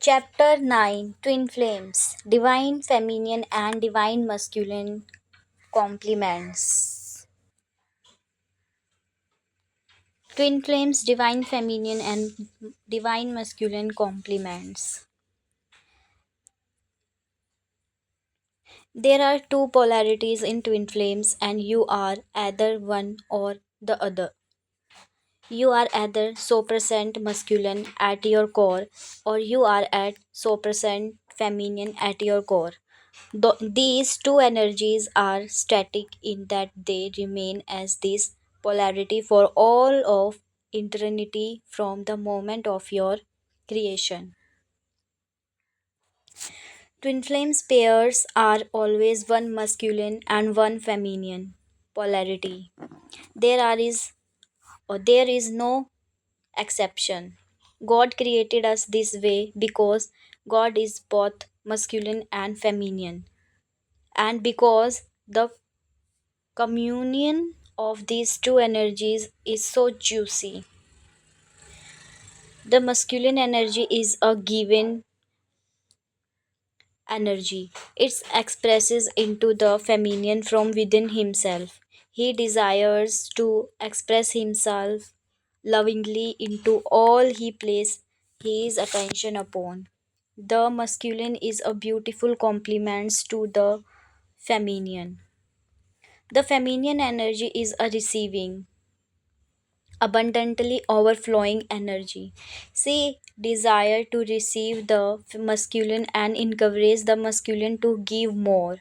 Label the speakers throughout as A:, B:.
A: Chapter 9, Twin Flames, Divine Feminine and Divine Masculine Complements. Twin Flames, Divine Feminine and Divine Masculine Complements. There are two polarities in twin flames, and you are either one or the other. You are either so percent masculine at your core, or you are at so percent feminine at your core. These two energies are static in that they remain as this polarity for all of eternity from the moment of your creation. Twin flames pairs are always one masculine and one feminine polarity. There is no exception. God created us this way because God is both masculine and feminine, and because the communion of these two energies is so juicy. The masculine energy is a given energy. It expresses into the feminine from within himself. He desires to express himself lovingly into all he places his attention upon. The masculine is a beautiful complement to the feminine. The feminine energy is a receiving, abundantly overflowing energy. She desire to receive the masculine and encourage the masculine to give more.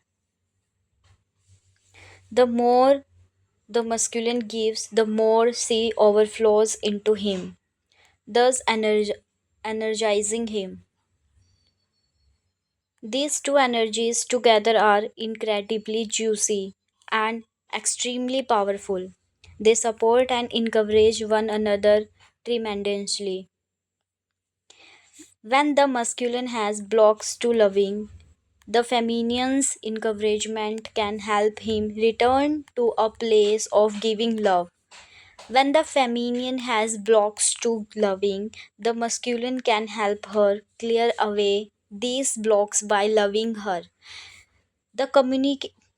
A: The more the masculine gives, the more she overflows into him, thus energizing him. These two energies together are incredibly juicy and extremely powerful. They support and encourage one another tremendously. When the masculine has blocks to loving, the feminine's encouragement can help him return to a place of giving love. When the feminine has blocks to loving, the masculine can help her clear away these blocks by loving her. The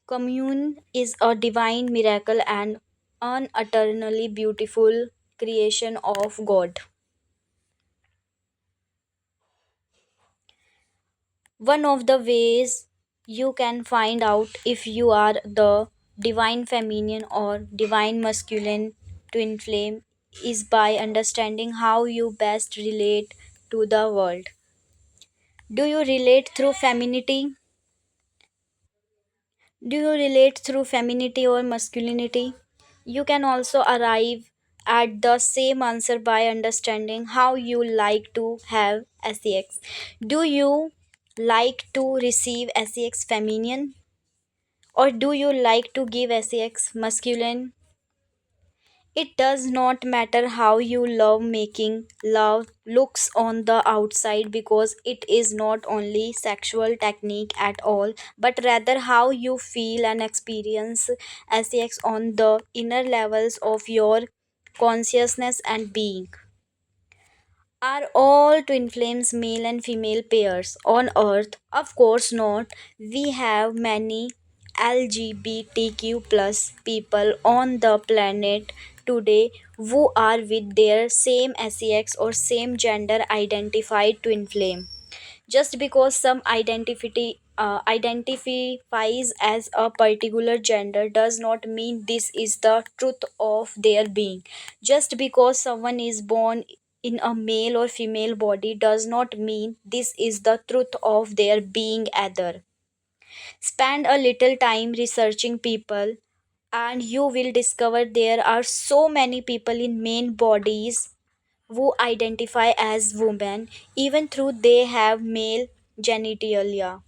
A: commune is a divine miracle and an eternally beautiful creation of God. One of the ways you can find out if you are the divine feminine or divine masculine twin flame is by understanding how you best relate to the world. Do you relate through femininity? Do you relate through femininity or masculinity? You can also arrive at the same answer by understanding how you like to have sex. Do you like to receive sex feminine, or do you like to give sex masculine? It does not matter how you love making love looks on the outside, because it is not only sexual technique at all, but rather how you feel and experience sex on the inner levels of your consciousness and being. Are all twin flames male and female pairs on earth? Of course not. We have many LGBTQ plus people on the planet today who are with their same sex or same gender identified twin flame. Just because some identifies as a particular gender does not mean this is the truth of their being. Just because someone is born in a male or female body does not mean this is the truth of their being either. Spend a little time researching people, and you will discover there are so many people in main bodies who identify as women even though they have male genitalia.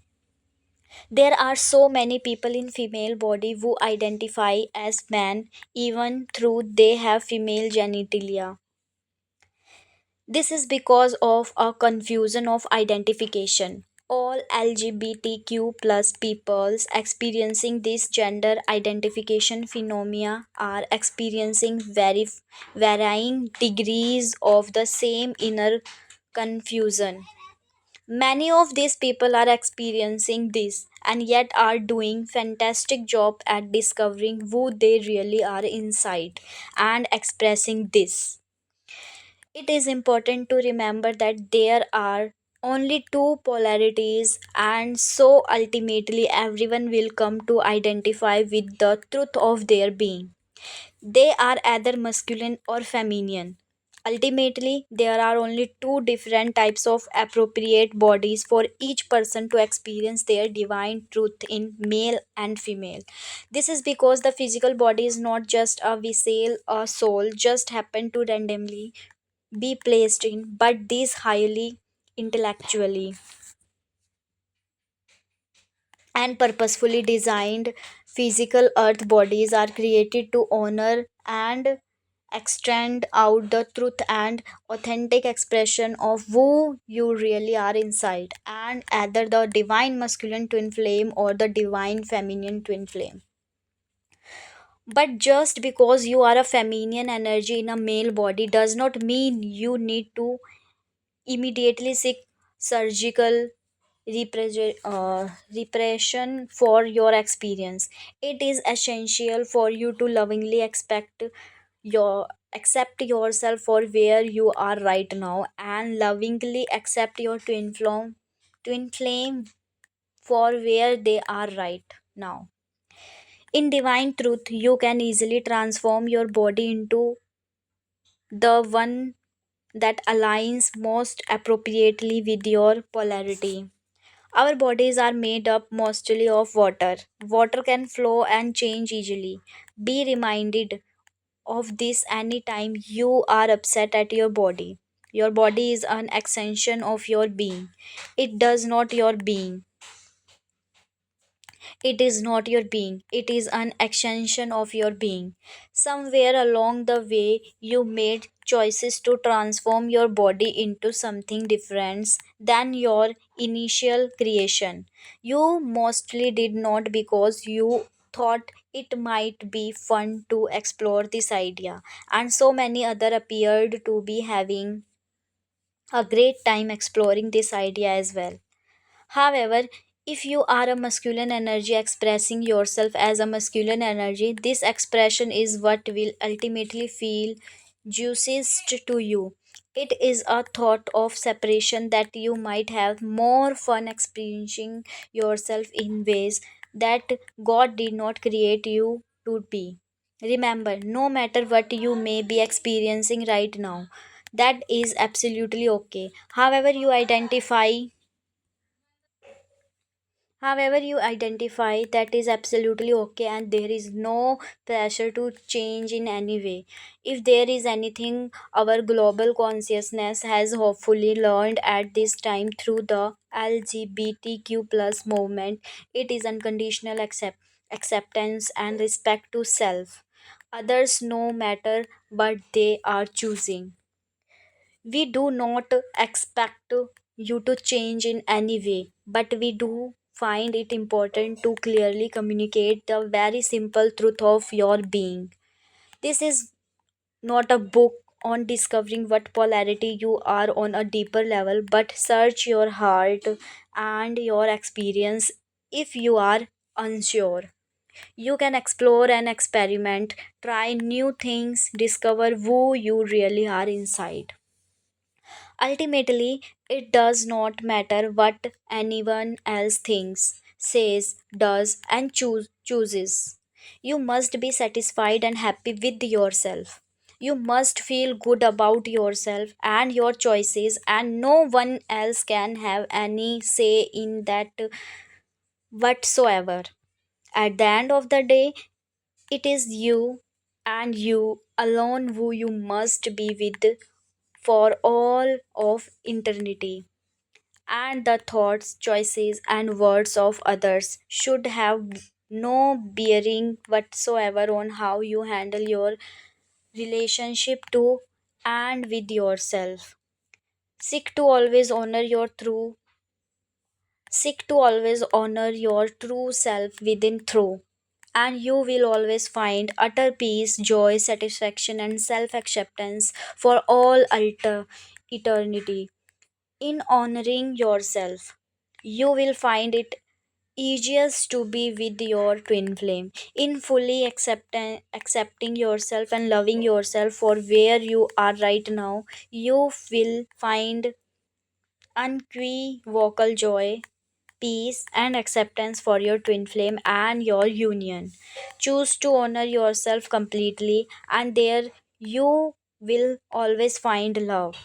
A: There are so many people in female body who identify as men even though they have female genitalia. This is because of a confusion of identification. All LGBTQ plus peoples experiencing this gender identification phenomena are experiencing very varying degrees of the same inner confusion. Many of these people are experiencing this and yet are doing fantastic job at discovering who they really are inside and expressing this. It is important to remember that there are only two polarities, and so ultimately everyone will come to identify with the truth of their being. They are either masculine or feminine. Ultimately, there are only two different types of appropriate bodies for each person to experience their divine truth in male and female. This is because the physical body is not just a vessel a soul just happen to randomly be placed in, but these highly intellectually and purposefully designed physical earth bodies are created to honor and extend out the truth and authentic expression of who you really are inside, and either the divine masculine twin flame or the divine feminine twin flame. But just because you are a feminine energy in a male body does not mean you need to immediately seek surgical repression for your experience. It is essential for you to lovingly accept yourself for where you are right now and lovingly accept your twin flame for where they are right now. In divine truth, you can easily transform your body into the one that aligns most appropriately with your polarity. Our bodies are made up mostly of water. Water can flow and change easily. Be reminded of this anytime you are upset at your body. Your body is an extension of your being. It does not your being. It is not your being, it is an extension of your being. Somewhere along the way, you made choices to transform your body into something different than your initial creation. You mostly did not because you thought it might be fun to explore this idea, and so many other appeared to be having a great time exploring this idea as well. However, if you are a masculine energy expressing yourself as a masculine energy, this expression is what will ultimately feel juiciest to you. It is a thought of separation that you might have more fun experiencing yourself in ways that God did not create you to be. Remember, no matter what you may be experiencing right now, that is absolutely okay. However, you identify that is absolutely okay, and there is no pressure to change in any way. If there is anything our global consciousness has hopefully learned at this time through the LGBTQ plus movement, it is unconditional acceptance and respect to self. Others, no matter what they are choosing. We do not expect you to change in any way, but we do find it important to clearly communicate the very simple truth of your being. This is not a book on discovering what polarity you are on a deeper level, but search your heart and your experience if you are unsure. You can explore and experiment, try new things, discover who you really are inside. Ultimately, it does not matter what anyone else thinks, says, does, and chooses. You must be satisfied and happy with yourself. You must feel good about yourself and your choices, and no one else can have any say in that whatsoever. At the end of the day, it is you and you alone who you must be with for all of eternity, and the thoughts, choices, and words of others should have no bearing whatsoever on how you handle your relationship to and with yourself. Seek to always honor your true Seek to always honor your true self within through, and you will always find utter peace, joy, satisfaction, and self acceptance for all eternity. In honoring yourself, you will find it easiest to be with your twin flame. In fully accepting yourself and loving yourself for where you are right now, you will find unequivocal joy, peace, and acceptance for your twin flame and your union. Choose to honor yourself completely, and there you will always find love.